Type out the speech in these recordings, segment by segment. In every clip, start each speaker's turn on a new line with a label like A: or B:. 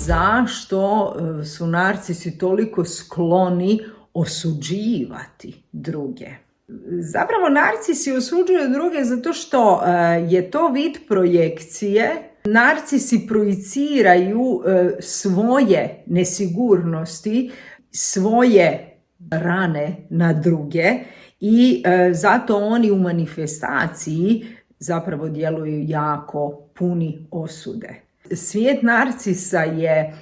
A: zašto su narcisi toliko skloni osuđivati druge. Zapravo narcisi osuđuju druge zato što je to vid projekcije. Narcisi projiciraju svoje nesigurnosti, svoje rane na druge i zato oni u manifestaciji zapravo djeluju jako puni osude. Svijet narcisa je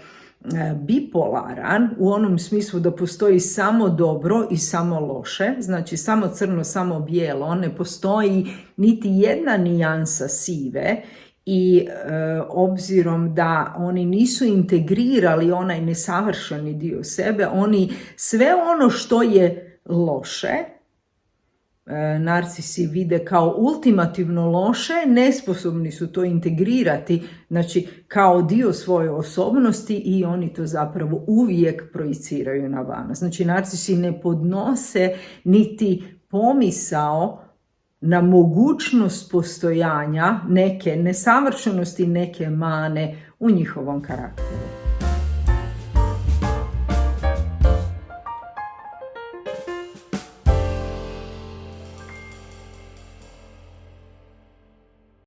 A: bipolaran u onom smislu da postoji samo dobro i samo loše, znači samo crno, samo bijelo, ne postoji niti jedna nijansa sive i obzirom da oni nisu integrirali onaj nesavršeni dio sebe, oni sve ono što je loše, narcisi vide kao ultimativno loše, nesposobni su to integrirati, znači kao dio svoje osobnosti i oni to zapravo uvijek projiciraju na van. Znači narcisi ne podnose niti pomisao na mogućnost postojanja neke nesavršenosti, neke mane u njihovom karakteru.